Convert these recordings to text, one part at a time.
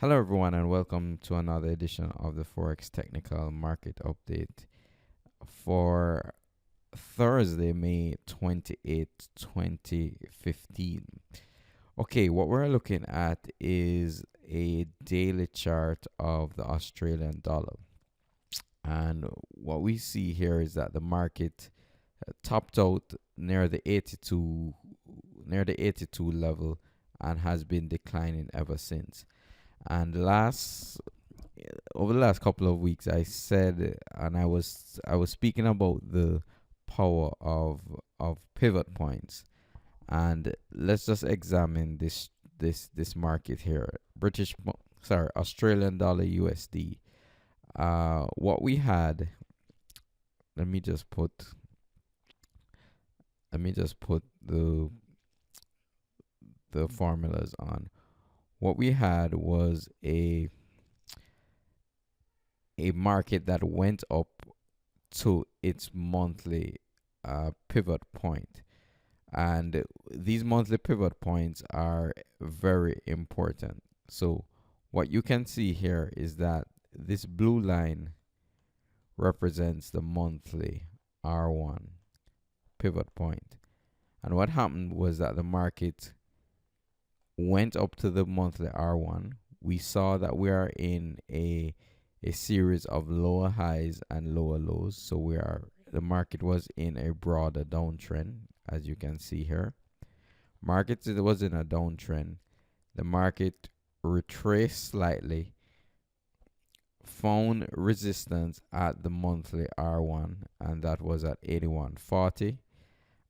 Hello, everyone, and welcome to another edition of the Forex Technical Market Update for Thursday, May 28th, 2015. Okay, what we're looking at is a daily chart of the Australian dollar. And what we see here is that the market topped out near the 82 level and has been declining ever since. And over the last couple of weeks, I said, and I was speaking about the power of pivot points. And let's just examine this market here. Australian dollar USD. What we had. Let me just put. The formulas on. What we had was a market that went up to its monthly pivot point. And these monthly pivot points are very important. So what you can see here is that this blue line represents the monthly R1 pivot point. And what happened was that the market went up to the monthly R1. We saw that we are in a series of lower highs and lower lows. So the market was in a broader downtrend, as you can see here. Market was in a downtrend. The market retraced slightly, found resistance at the monthly R1, and that was at 81.40.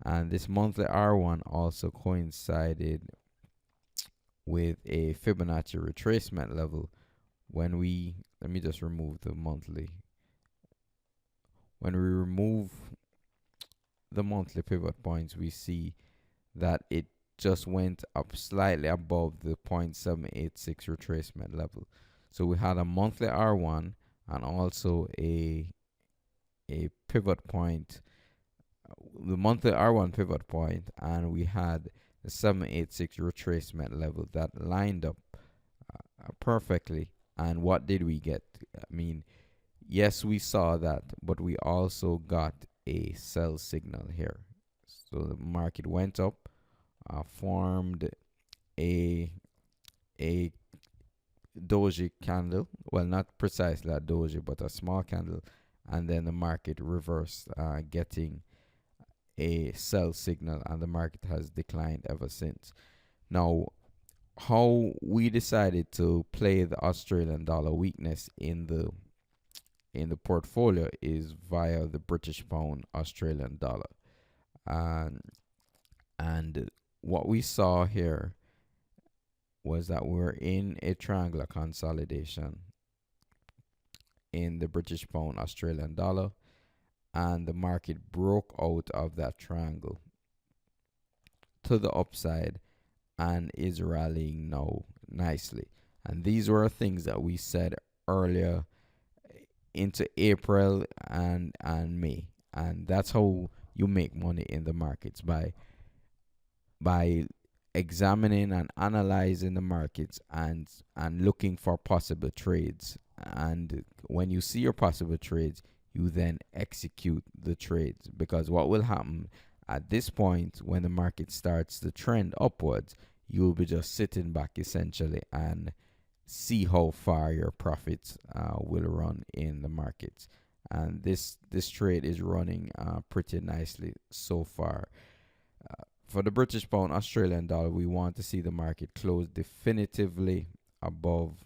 And this monthly R1 also coincided with a Fibonacci retracement level. Let me just remove the monthly. When we remove the monthly pivot points, we see that it just went up slightly above the 0.786 retracement level. So we had a monthly R1 and also a pivot point, the monthly R1 pivot point, and we had the 786 retracement level that lined up perfectly. And what did we get? I mean, yes, we saw that, but we also got a sell signal here. So the market went up, formed a doji candle. Well, not precisely a doji, but a small candle. And then the market reversed, getting a sell signal, and the market has declined ever since. Now, how we decided to play the Australian dollar weakness in the portfolio is via the British pound Australian dollar. And what we saw here was that we're in a triangular consolidation in the British pound Australian dollar, and the market broke out of that triangle to the upside and is rallying now nicely. And these were things that we said earlier into April and May. And that's how you make money in the markets, by examining and analyzing the markets and looking for possible trades. And when you see your possible trades, you then execute the trades, because what will happen at this point, when the market starts to trend upwards, you will be just sitting back essentially and see how far your profits will run in the markets. And this trade is running pretty nicely so far. For the British pound Australian dollar, we want to see the market close definitively above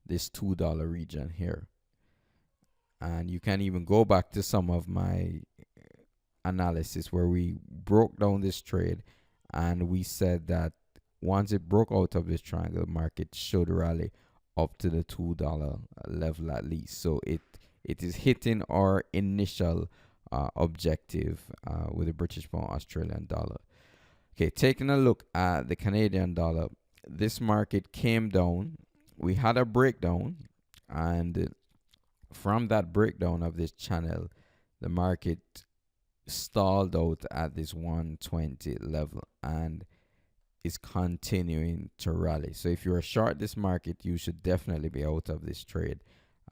this $2 region here. And you can even go back to some of my analysis where we broke down this trade, and we said that once it broke out of this triangle, market should rally up to the $2 level at least. So it is hitting our initial objective with the British pound Australian dollar. Okay, taking a look at the Canadian dollar, this market came down. We had a breakdown, and from that breakdown of this channel, the market stalled out at this 120 level, and is continuing to rally. So if you're short this market, you should definitely be out of this trade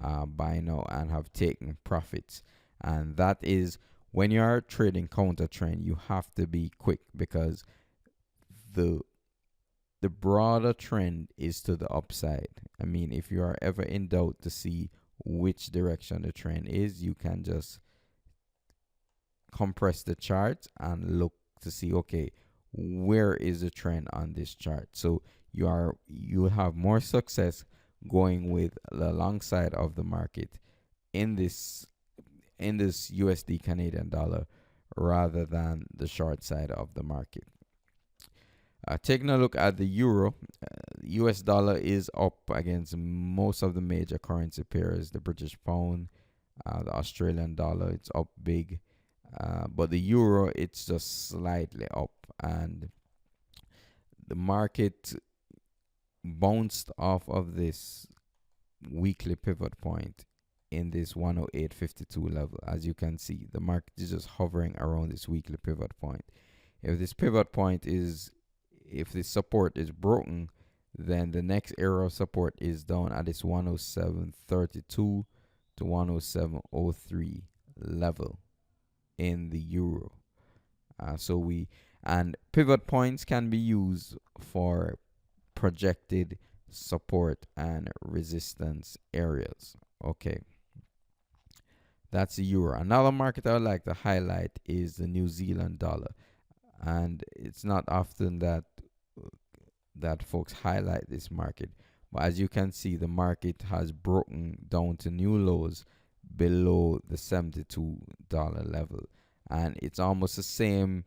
by now and have taken profits. And that is, when you are trading counter trend, you have to be quick, because the the broader trend is to the upside. I mean, if you are ever in doubt to see which direction the trend is, you can just compress the chart and look to see, okay, where is the trend on this chart. So you have more success going with the long side of the market in this USD Canadian dollar rather than the short side of the market. Taking a look at the euro, US dollar is up against most of the major currency pairs. The British pound, the Australian dollar, it's up big. But the euro, it's just slightly up. And the market bounced off of this weekly pivot point in this 108.52 level. As you can see, the market is just hovering around this weekly pivot point. If this pivot point is, if this support is broken, then the next area of support is down at this 107.32 to 107.03 level in the euro. And pivot points can be used for projected support and resistance areas. Okay, that's the euro. Another market I would like to highlight is the New Zealand dollar, and it's not often that folks highlight this market, but as you can see, the market has broken down to new lows below the $72 level, and it's almost the same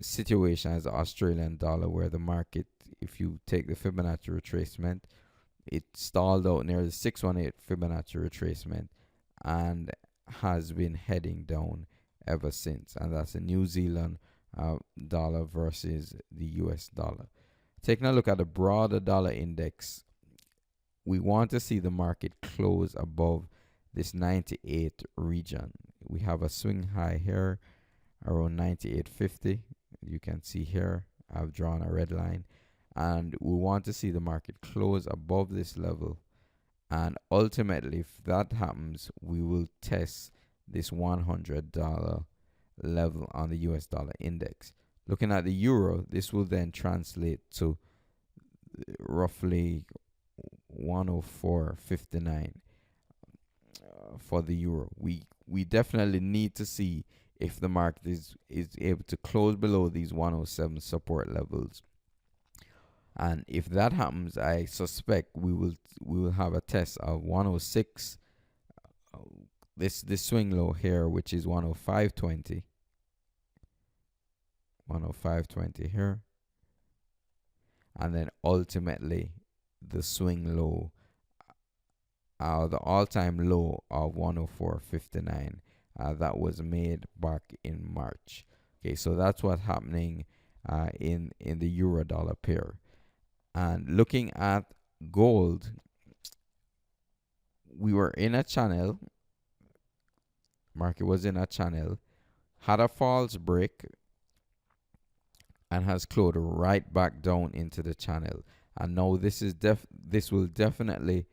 situation as the Australian dollar, where the market, if you take the Fibonacci retracement, it stalled out near the 618 Fibonacci retracement and has been heading down ever since. And that's the New Zealand dollar versus the US dollar. Taking a look at the broader dollar index, we want to see the market close above this 98 region. We have a swing high here around 98.50. You can see here I've drawn a red line, and we want to see the market close above this level, and ultimately, if that happens, we will test this $100 level on the US dollar index. Looking at the euro, this will then translate to roughly 104.59 for the euro. We definitely need to see if the market is able to close below these 107 support levels. And if that happens, I suspect we will have a test of 106, this swing low here, which is 105.20. 105.20 here. And then ultimately the swing low, the all-time low of 104.59 that was made back in March. Okay, so that's what's happening in the euro dollar pair. And looking at gold, we were in a channel. Market was in a channel, had a false break, and has closed right back down into the channel. And now this will definitely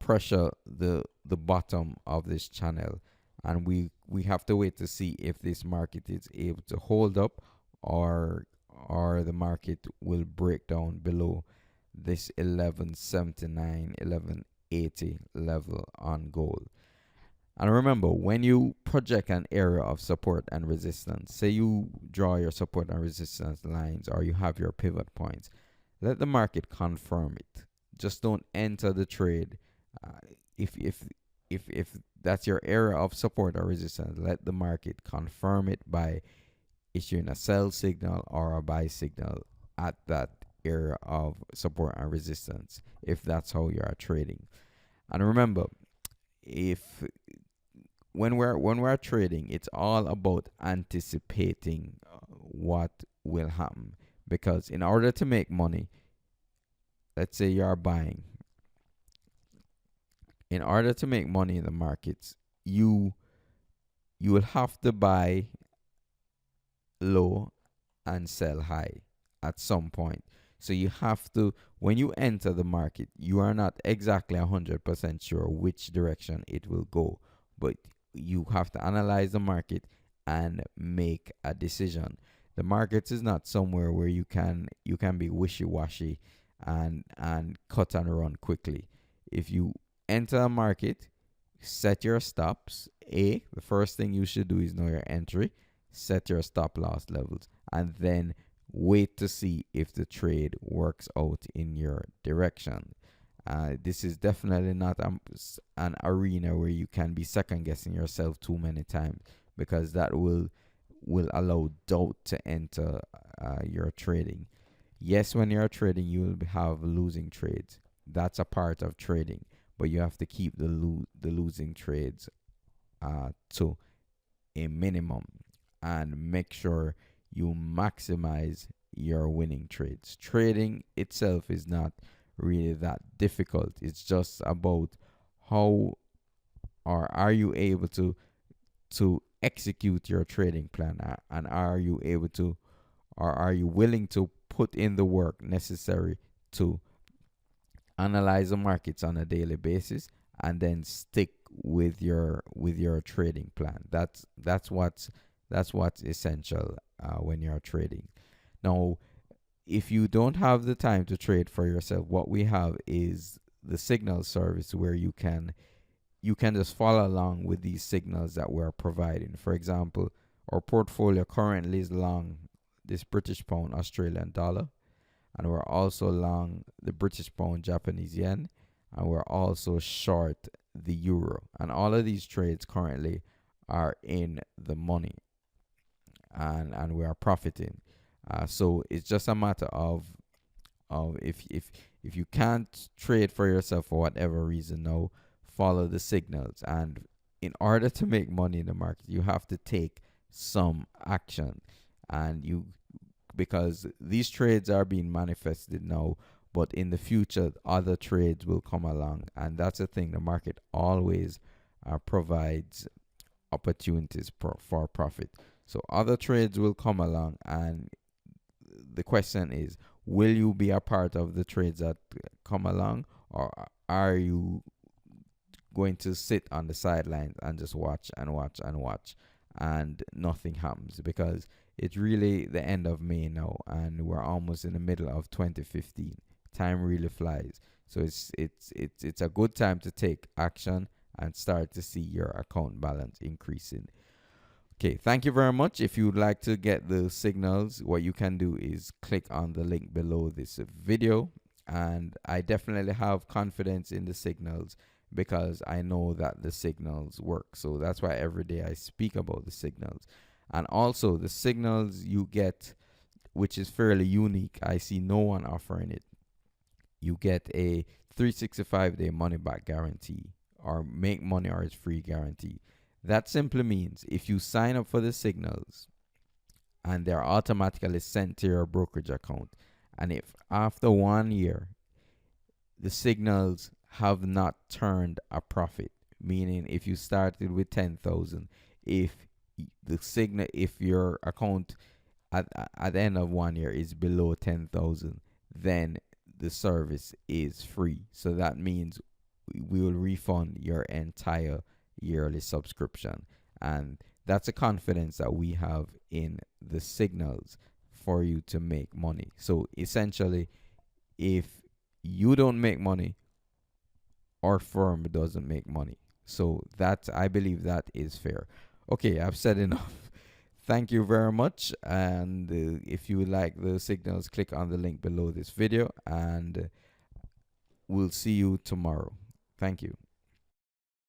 pressure the bottom of this channel, and we have to wait to see if this market is able to hold up, or the market will break down below this 1179 1180 level on gold. And remember, when you project an area of support and resistance, say you draw your support and resistance lines, or you have your pivot points, let the market confirm it. Just don't enter the trade. If that's your area of support or resistance, let the market confirm it by issuing a sell signal or a buy signal at that area of support and resistance, if that's how you are trading. And remember, when we're trading, it's all about anticipating what will happen. Because in order to make money, let's say you're buying, in order to make money in the markets, you will have to buy low and sell high. at some point. So you have to, when you enter the market, you are not exactly 100% sure which direction it will go, but you have to analyze the market and make a decision. The market is not somewhere where you can be wishy-washy and cut and run quickly. If you enter a market, set your stops. The first thing you should do is know your entry, set your stop loss levels, and then wait to see if the trade works out in your direction. This is definitely not an arena where you can be second guessing yourself too many times, because that will allow doubt to enter your trading. Yes, when you're trading, you will have losing trades. That's a part of trading, but you have to keep the losing trades to a minimum and make sure you maximize your winning trades. Trading itself is not really that difficult. It's just about how, or are you able to execute your trading plan, and are you able to, or are you willing to put in the work necessary to analyze the markets on a daily basis and then stick with your trading plan. That's what's essential when you're trading. Now, if you don't have the time to trade for yourself, what we have is the signal service, where you can just follow along with these signals that we're providing. For example, our portfolio currently is long this British pound Australian dollar, and we're also long the British pound Japanese yen, and we're also short the euro. And all of these trades currently are in the money, and we are profiting. So it's just a matter of if you can't trade for yourself for whatever reason, now follow the signals. And in order to make money in the market, you have to take some action, and because these trades are being manifested now, but in the future other trades will come along, and that's the thing. The market always provides opportunities for profit. So other trades will come along, and the question is, will you be a part of the trades that come along, or are you going to sit on the sidelines and just watch and watch and watch and nothing happens? Because it's really the end of May now, and we're almost in the middle of 2015. Time really flies. So it's a good time to take action and start to see your account balance increasing. Okay, thank you very much. If you would like to get the signals, what you can do is click on the link below this video. And I definitely have confidence in the signals, because I know that the signals work. So that's why every day I speak about the signals. And also the signals you get, which is fairly unique, I see no one offering it. You get a 365-day money back guarantee, or make money or it's free guarantee. That simply means if you sign up for the signals and they're automatically sent to your brokerage account, and if after 1 year the signals have not turned a profit, meaning if you started with 10,000, if your account at the end of 1 year is below 10,000, then the service is free. So that means we will refund your entire yearly subscription, and that's a confidence that we have in the signals for you to make money. So essentially, if you don't make money, our firm doesn't make money. So that, I believe that is fair. Okay, I've said enough. Thank you very much. And if you like the signals, click on the link below this video, and we'll see you tomorrow. Thank you.